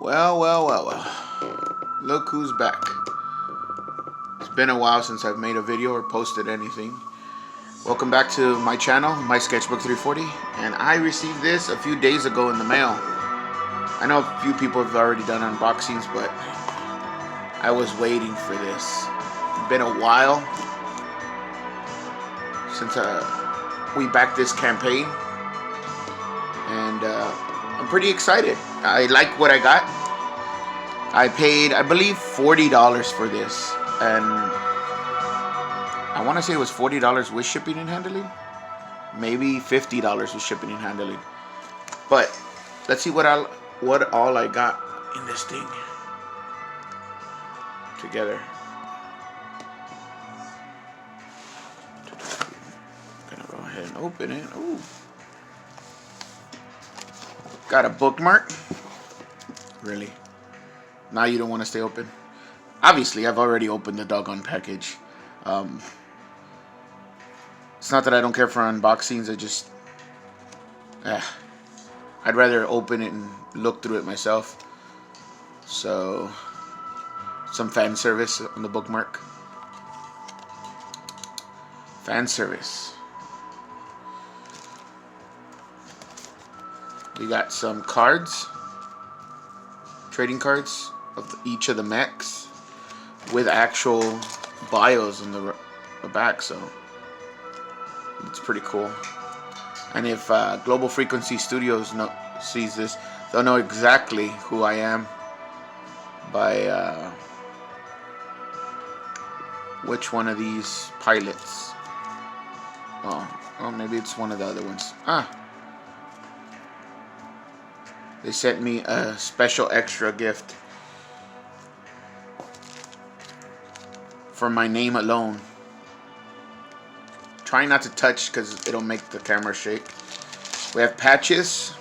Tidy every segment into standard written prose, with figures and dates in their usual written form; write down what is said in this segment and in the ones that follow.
Well. Look who's back. It's been a while since I've made a video or posted anything. Welcome back to my channel, My Sketchbook 340. And I received this a few days ago in the mail. I know a few people have already done unboxings, but I was waiting for this. It's been a while since we backed this campaign. And I'm pretty excited. I like what I got. I paid, I believe, $40 for this, and I want to say it was $40 with shipping and handling, maybe $50 with shipping and handling. But let's see what all I got in this thing together. I'm gonna go ahead and open it. Ooh. Got a bookmark. Really? Now you don't want to stay open? Obviously, I've already opened the doggone package. It's not that I don't care for unboxings. I just... I'd rather open it and look through it myself. So, some fan service on the bookmark. Fan service. We got some cards. Trading cards of each of the mechs with actual bios in the back, so it's pretty cool. And if Global Frequency Studios sees this, they'll know exactly who I am by which one of these pilots. Oh, maybe it's one of the other ones. They sent me a special extra gift for my name alone. Try not to touch because it'll make the camera shake. We have patches,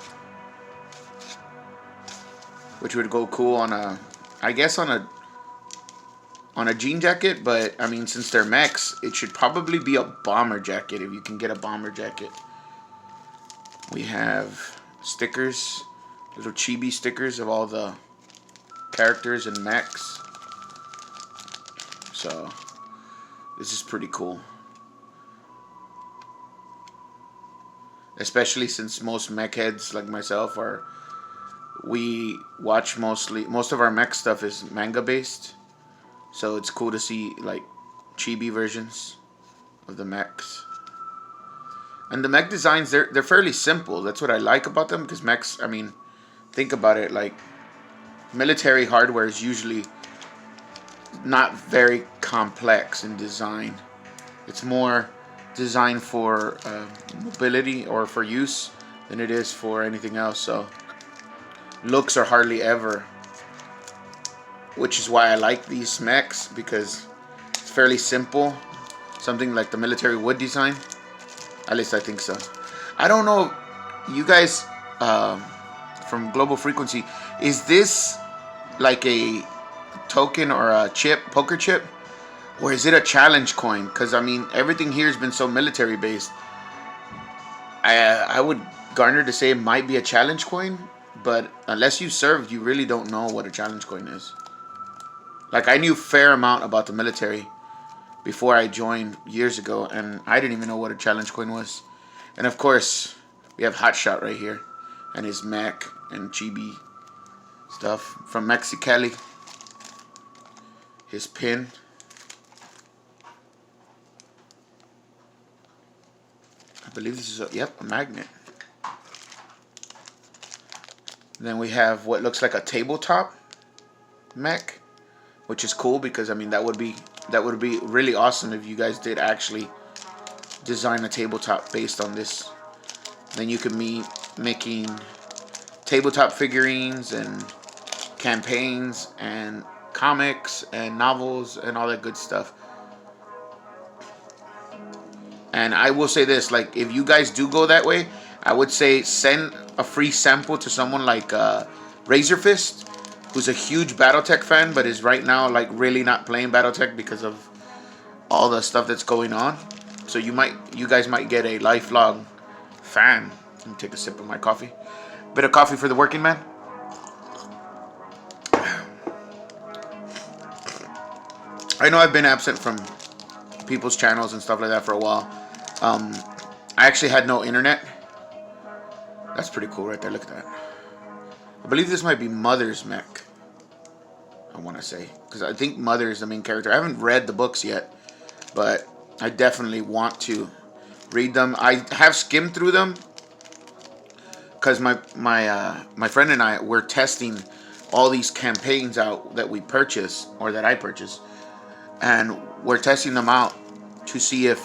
which would go cool on a, I guess on a jean jacket, but I mean, since they're mechs, it should probably be a bomber jacket if you can get a bomber jacket. We have stickers. Little chibi stickers of all the characters and mechs. So, this is pretty cool. Especially since most mech heads like myself we watch most of our mech stuff is manga based. So it's cool to see like chibi versions of the mechs. And the mech designs, they're fairly simple. That's what I like about them, because mechs, I mean, think about it, like military hardware is usually not very complex in design. It's more designed for mobility or for use than it is for anything else. So looks are hardly ever, which is why I like these mechs, because it's fairly simple. Something like the military wood design. At least I think so. I don't know, you guys from Global Frequency, is this like a token or a chip, poker chip, or is it a challenge coin? Because I mean, everything here has been so military based. I would garner to say it might be a challenge coin, but unless you served, you really don't know what a challenge coin is. Like, I knew a fair amount about the military before I joined years ago, and I didn't even know what a challenge coin was. And of course, we have Hotshot right here and his mech and chibi stuff from Mexicali. His pin. I believe this is a magnet. Then we have what looks like a tabletop mech, which is cool because I mean that would be really awesome if you guys did actually design a tabletop based on this. Then you could be making tabletop figurines and campaigns and comics and novels and all that good stuff. And I will say this, like, if you guys do go that way, I would say send a free sample to someone like Razor Fist, who's a huge BattleTech fan, but is right now like really not playing BattleTech because of all the stuff that's going on. So you guys might get a lifelong fan. Let me take a sip of my coffee. Bit of coffee for the working man. I know I've been absent from people's channels and stuff like that for a while. Um, I actually had no internet. That's pretty cool right there. Look at that. I believe this might be Mother's mech. I want to say, because I think Mother is the main character. I haven't read the books yet, but I definitely want to read them. I have skimmed through them because my friend and I were testing all these campaigns out that we purchased or that I purchased, and we're testing them out to see if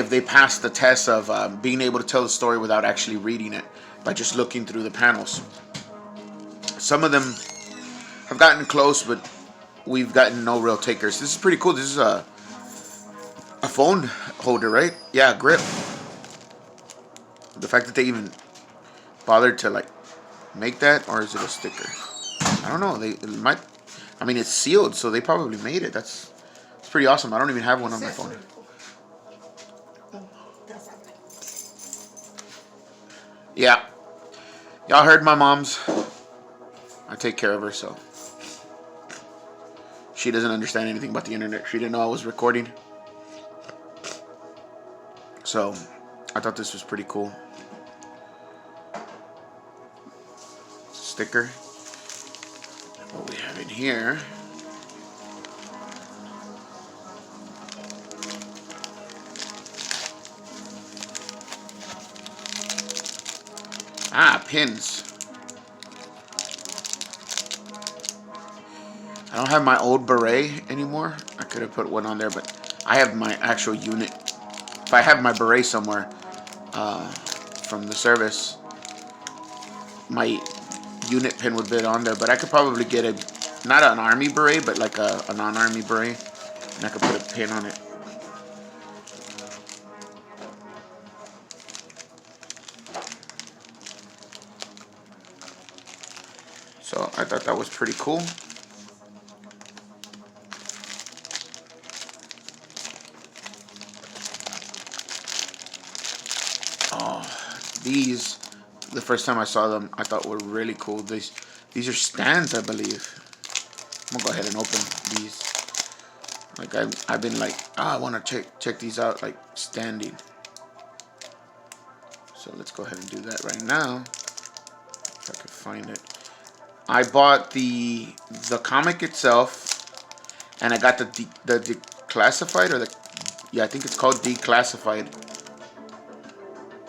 they pass the test of being able to tell the story without actually reading it by just looking through the panels. Some of them have gotten close, but we've gotten no real takers. This is pretty cool. This is a phone holder, right? Yeah, grip. The fact that they even bothered to like make that, or is it a sticker? I don't know. It might. I mean, it's sealed, so they probably made it. It's pretty awesome. I don't even have one on my phone. Yeah. Y'all heard my mom's. I take care of her, so she doesn't understand anything about the internet. She didn't know I was recording. So I thought this was pretty cool. Sticker. What we have in here. Ah, pins. I don't have my old beret anymore. I could have put one on there, but I have my actual unit. If I have my beret somewhere from the service, my unit pin would be on there. But I could probably get not an army beret, but like a non-army beret, and I could put a pin on it. So I thought that was pretty cool. Oh, these, the first time I saw them, I thought were really cool. These are stands, I believe. I'm gonna go ahead and open these. Like I've been like, I want to check these out, like standing. So let's go ahead and do that right now. If I could find it. I bought the comic itself, and I got the declassified, or yeah, I think it's called declassified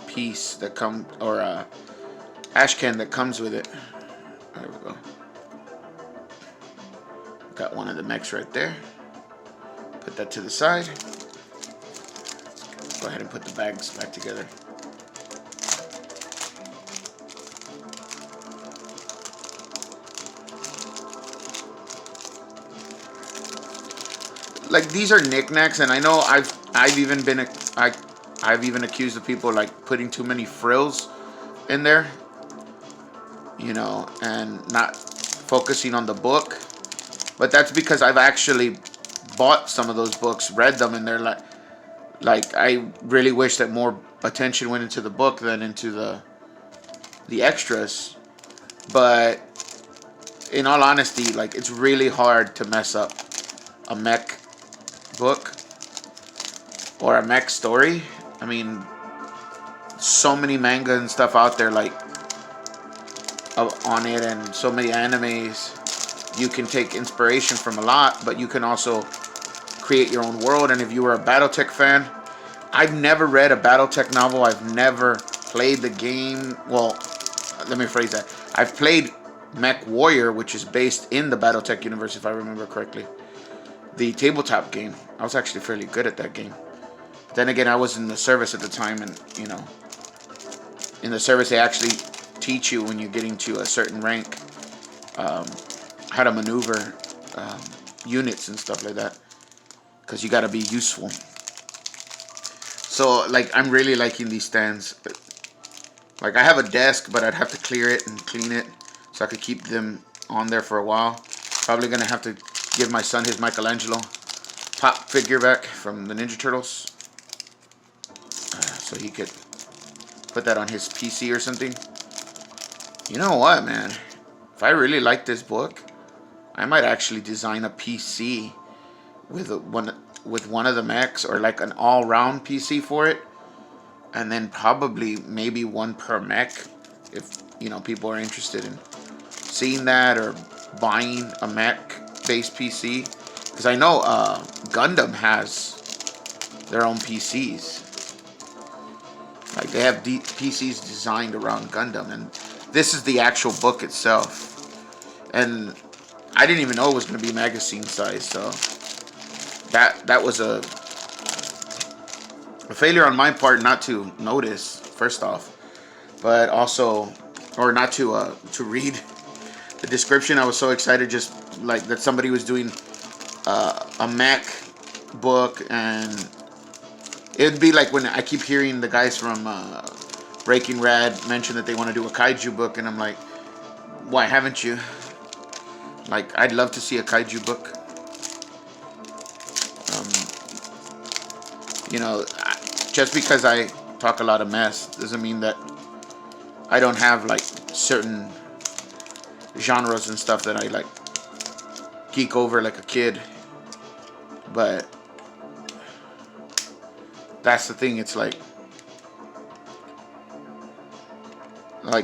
piece that or ash can that comes with it. There we go. Got one of the mechs right there. Put that to the side. Go ahead and put the bags back together. Like, these are knickknacks, and I know I've even been I've even accused of people like putting too many frills in there, you know, and not focusing on the book. But that's because I've actually bought some of those books, read them, and they're like I really wish that more attention went into the book than into the extras. But in all honesty, like, it's really hard to mess up a mech book or a mech story. I mean, so many manga and stuff out there like on it, and so many animes. You can take inspiration from a lot, but you can also create your own world. And if you were a BattleTech fan, I've never read a BattleTech novel. I've never played the game. Well, let me phrase that. I've played Mech Warrior, which is based in the BattleTech universe, if I remember correctly. The tabletop game. I was actually fairly good at that game. Then again, I was in the service at the time, and, you know, in the service they actually teach you when you're getting to a certain rank how to maneuver units and stuff like that, because you got to be useful. So, like, I'm really liking these stands. Like, I have a desk, but I'd have to clear it and clean it so I could keep them on there for a while. Probably gonna have to give my son his Michelangelo pop figure back from the Ninja Turtles, so he could put that on his PC or something. You know what, man? If I really like this book, I might actually design a PC with one of the mechs, or like an all-round PC for it, and then probably maybe one per mech, if people are interested in seeing that or buying a mech-based PC, because I know Gundam has their own PCs. Like they have PCs designed around Gundam, and this is the actual book itself. And I didn't even know it was going to be magazine size, so that was a failure on my part not to notice, first off, but also, or not to read the description. I was so excited, just like that somebody was doing a Mac book, and it'd be like when I keep hearing the guys from Breaking Rad mention that they want to do a kaiju book, and I'm like, why haven't you? Like, I'd love to see a kaiju book. Just because I talk a lot of mess doesn't mean that I don't have like certain genres and stuff that I like geek over like a kid. But that's the thing. It's like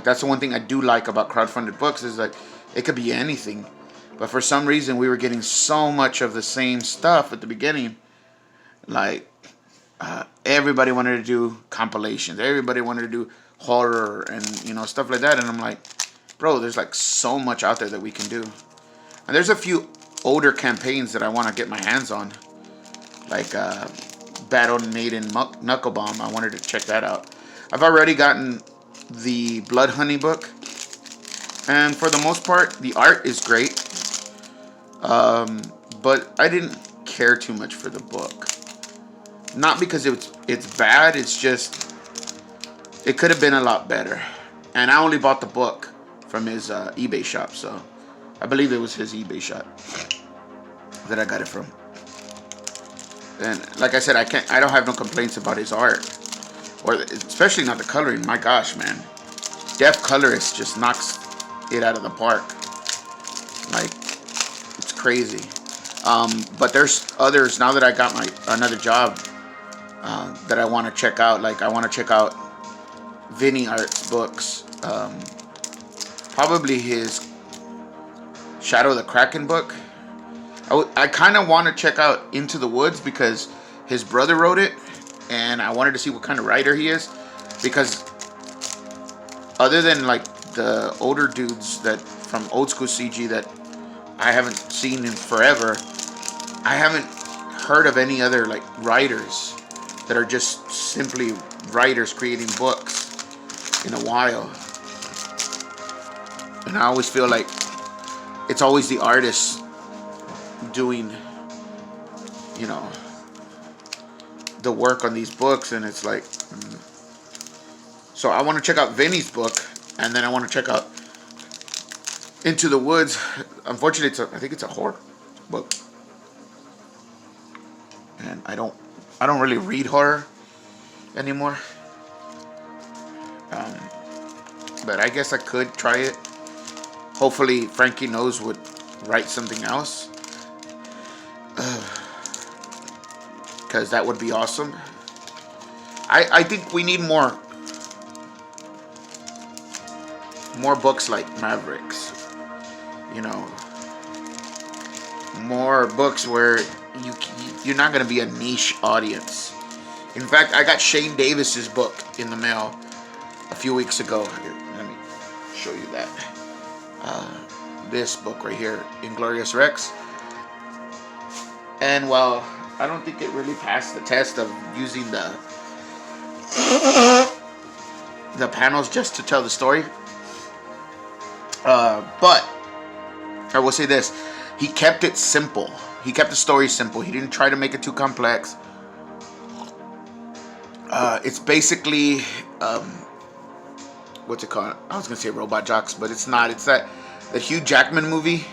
that's the one thing I do like about crowdfunded books, is like it could be anything. But for some reason, we were getting so much of the same stuff at the beginning. Like, everybody wanted to do compilations. Everybody wanted to do horror and, stuff like that. And I'm like, bro, there's like so much out there that we can do. And there's a few older campaigns that I want to get my hands on. Like, Battle Maiden Knuckle Bomb. I wanted to check that out. I've already gotten the Blood Honey book. And for the most part, the art is great. But I didn't care too much for the book. Not because it's bad, it's just it could have been a lot better. And I only bought the book from his eBay shop, so I believe it was his eBay shop that I got it from. And like I said, I don't have no complaints about his art, or especially not the coloring. My gosh, man, Def Colorist just knocks it out of the park. Like, it's crazy. But there's others now that I got another job that I want to check out. Like, I want to check out Vinny Art's books. Probably his Shadow of the Kraken book. I kind of want to check out Into the Woods because his brother wrote it, and I wanted to see what kind of writer he is. Because other than like the older dudes that from old school CG that I haven't seen in forever, I haven't heard of any other like writers that are just simply writers creating books in a while. And I always feel like it's always the artist doing, the work on these books, and it's like, so I want to check out Vinny's book, and then I want to check out Into the Woods. Unfortunately, I think it's a horror book, and I don't really read horror anymore. But I guess I could try it. Hopefully, Frankie Knows would write something else, because that would be awesome. I think we need more books like Mavrics. More books where you're not going to be a niche audience. In fact, I got Shane Davis's book in the mail a few weeks ago. Here, let me show you that. This book right here, Inglorious Rex. And while I don't think it really passed the test of using the panels just to tell the story, but I will say this: he kept it simple. He kept the story simple. He didn't try to make it too complex. It's basically what's it called? I was gonna say Robot Jocks, but it's not. It's that Hugh Jackman movie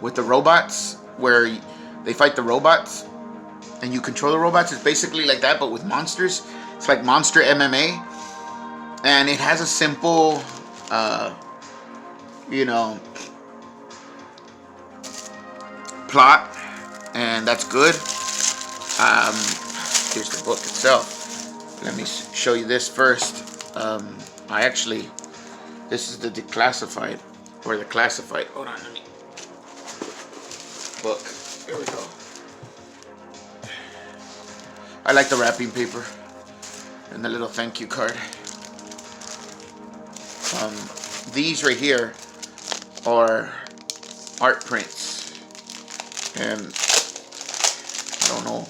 with the robots where they fight the robots and you control the robots. It's basically like that, but with monsters. It's like Monster MMA, and it has a simple, plot, and that's good. Here's the book itself. Let me show you this first. This is the declassified, or the classified. Hold on, let me. Book. Here we go. I like the wrapping paper and the little thank you card. These right here are art prints, and I don't know.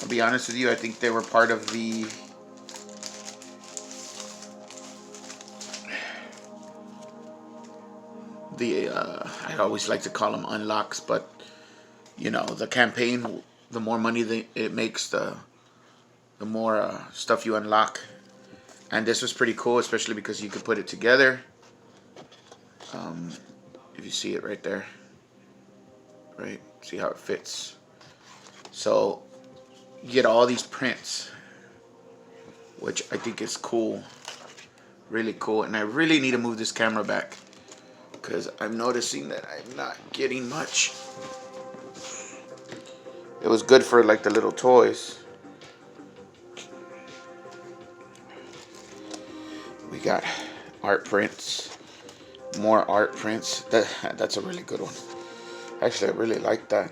I'll be honest with you. I think they were part of the I always like to call them unlocks, but you know, the campaign. The more money it makes, the more stuff you unlock. And this was pretty cool, especially because you could put it together. If you see it right there, right? See how it fits. So you get all these prints, which I think is cool, really cool. And I really need to move this camera back because I'm noticing that I'm not getting much. It was good for like the little toys. We got art prints, more art prints. That's a really good one. Actually, I really like that.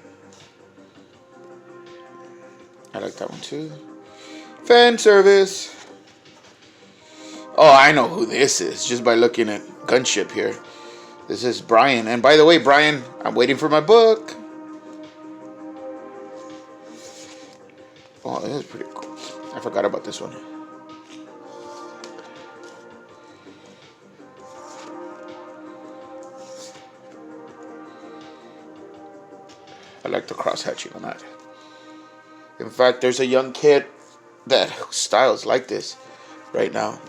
I like that one too. Fan service. Oh, I know who this is just by looking at Gunship here. This is Brian. And by the way, Brian, I'm waiting for my book. Oh, this is pretty cool. I forgot about this one. I like the cross hatching on that. In fact, there's a young kid that styles like this right now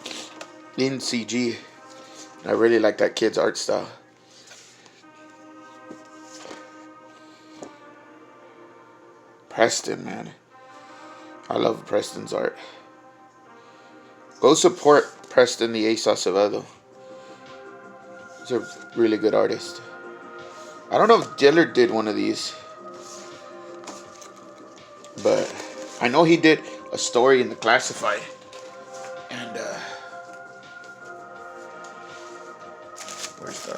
in CG. And I really like that kid's art style. Preston, man. I love Preston's art. Go support Preston the Ace Acevedo. He's a really good artist. I don't know if Dillard did one of these, but I know he did a story in the classified. And where's the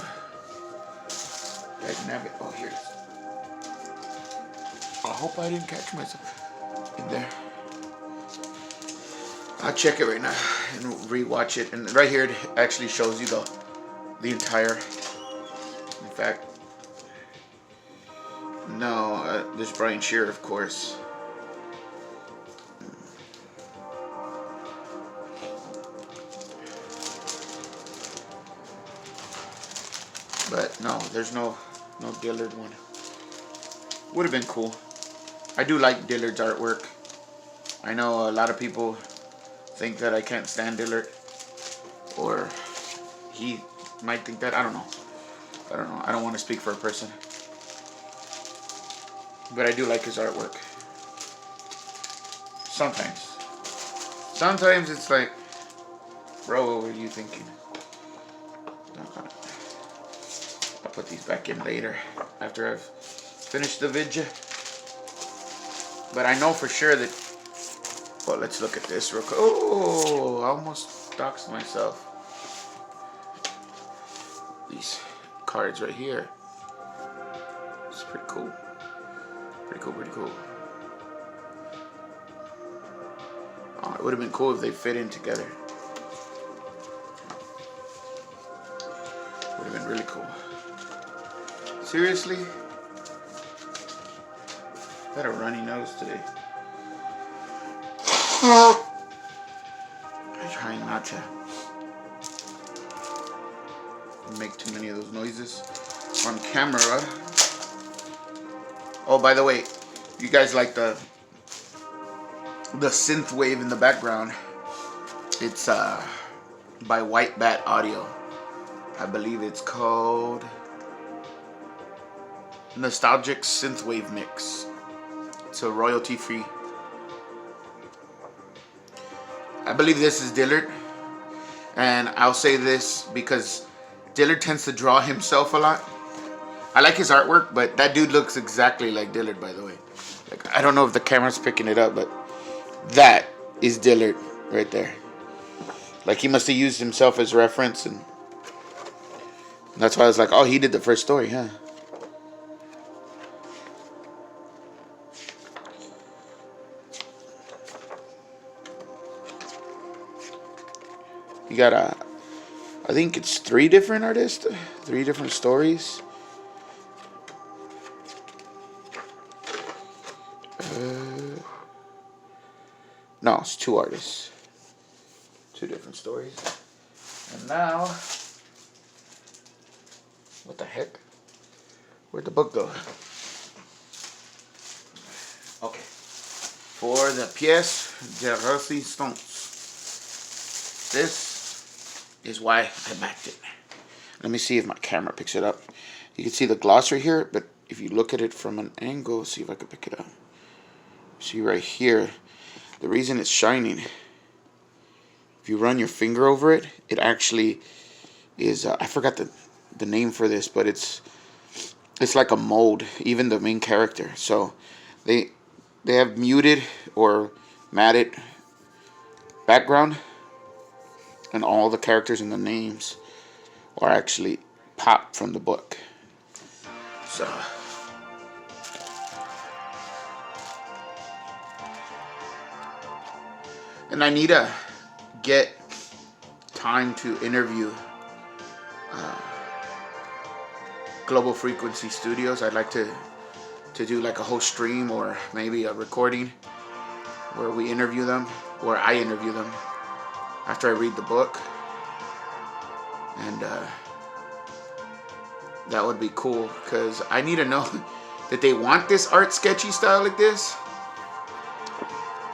dynamic? Oh, here it is. I hope I didn't catch myself in there. I'll check it right now and rewatch it. And right here it actually shows you the entire. In fact, no, there's Brian Shearer, of course. But no, there's no Dillard one. Would have been cool. I do like Dillard's artwork. I know a lot of people think that I can't stand Dillard, or he might think that. I don't know. I don't want to speak for a person, but I do like his artwork. Sometimes it's like, bro, what were you thinking? I'll put these back in later after I've finished the video. But I know for sure that. Well, let's look at this real quick. Oh, I almost doxed myself. These cards right here. It's pretty cool. Pretty cool. Oh, it would have been cool if they fit in together. Would have been really cool. Seriously? I got a runny nose today. I'm trying not to make too many of those noises on camera. Oh, by the way, you guys like the synth wave in the background? It's by White Bat Audio. I believe it's called Nostalgic Synthwave Mix. It's a royalty free. I believe this is Dillard, and I'll say this because Dillard tends to draw himself a lot. I like his artwork, but that dude looks exactly like Dillard, by the way. Like, I don't know if the camera's picking it up, but that is Dillard right there. Like, he must have used himself as reference, and that's why I was like, oh, he did the first story, huh? You got I think it's 3 different artists, 3 different stories. No, it's 2 artists, 2 different stories. And now, what the heck? Where'd the book go? Okay. For the pièce de résistance. This is why I backed it. Let me see if my camera picks it up. You can see the gloss right here, but if you look at it from an angle, see if I can pick it up. See right here, the reason it's shining, if you run your finger over it, it actually is, I forgot the name for this, but it's like a mold, even the main character. So they have muted or matted background, and all the characters and the names are actually popped from the book. So and I need to get time to interview Global Frequency Studios. I'd like to do like a whole stream or maybe a recording where we interview them, or I interview them after I read the book. And that would be cool, because I need to know that they want this art sketchy style like this.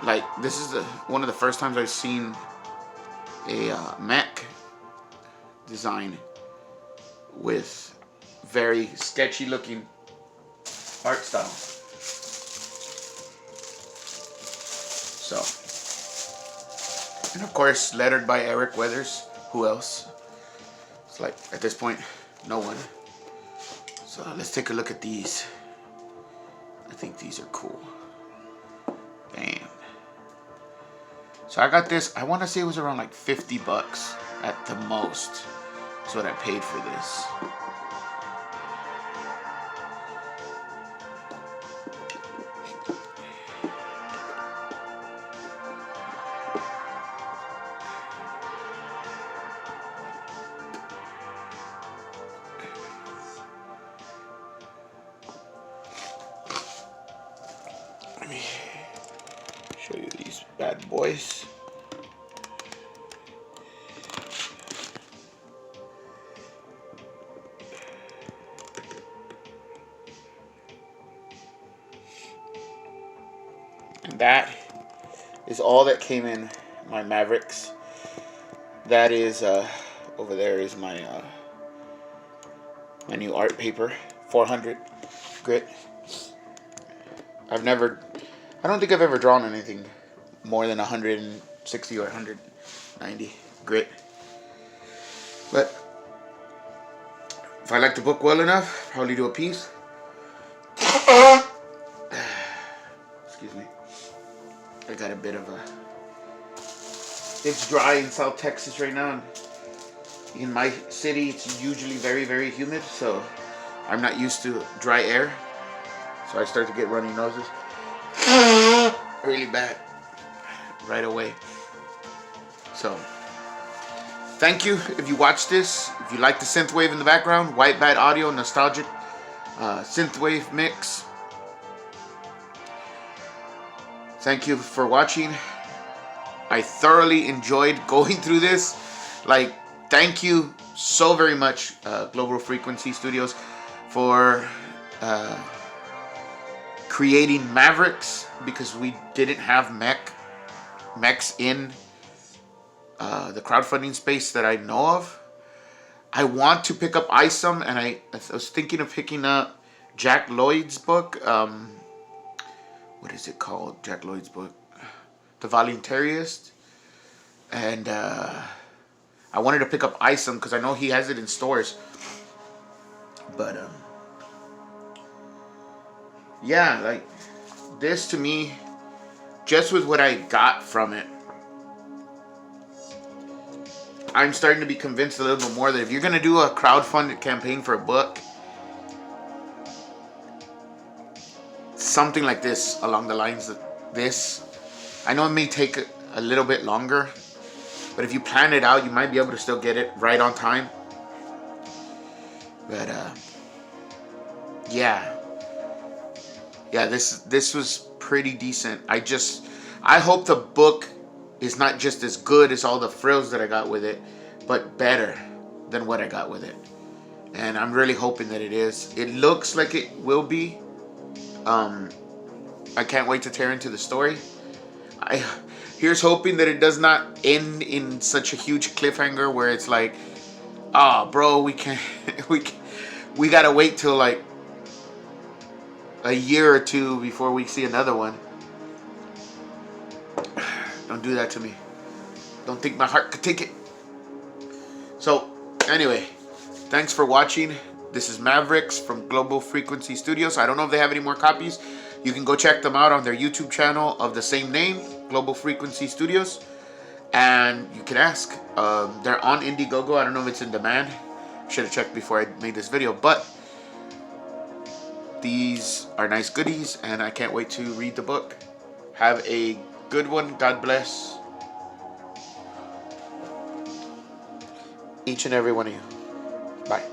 Like, this is one of the first times I've seen a mech design with very sketchy looking art style. So, and of course, lettered by Eric Weathers. Who else? It's like, at this point, no one. So let's take a look at these. I think these are cool. Bam. So I got this, I want to say it was around like $50 at the most. That's what I paid for this. Let me show you these bad boys. And that is all that came in my Mavrics. That is over there is my my new art paper, 400 grit. I don't think I've ever drawn anything more than 160 or 190 grit. But if I like the book well enough, probably do a piece. Excuse me. I got a bit of a... It's dry in South Texas right now. In my city, it's usually very, very humid, so I'm not used to dry air. So I start to get runny noses really bad right away. So thank you if you watched this. If you like the synthwave in the background, White Bat Audio, nostalgic synthwave mix. Thank you for watching. I thoroughly enjoyed going through this. Like, thank you so very much, Global Frequency Studios, for creating Mavrics, because we didn't have mechs in the crowdfunding space that I know of. I want to pick up ISOM, and I was thinking of picking up Jack Lloyd's book. What is it called? Jack Lloyd's book, The Voluntarist. And I wanted to pick up ISOM because I know he has it in stores. But yeah, like this to me, just with what I got from it, I'm starting to be convinced a little bit more that if you're gonna do a crowdfunded campaign for a book, something like this, along the lines of this, I know it may take a little bit longer, but if you plan it out, you might be able to still get it right on time. But yeah, this was pretty decent. I hope the book is not just as good as all the frills that I got with it, but better than what I got with it. And I'm really hoping that it is. It looks like it will be. I can't wait to tear into the story. Here's hoping that it does not end in such a huge cliffhanger where it's like, oh, bro, we can't, we gotta wait till like a year or two before we see another one. Don't do that to me. Don't think my heart could take it. So, anyway, thanks for watching. This is Mavrics from Global Frequency Studios. I don't know if they have any more copies. You can go check them out on their YouTube channel of the same name, Global Frequency Studios. And you can ask. They're on Indiegogo. I don't know if it's in demand. Should have checked before I made this video. But these are nice goodies, and I can't wait to read the book. Have a good one. God bless each and every one of you. Bye.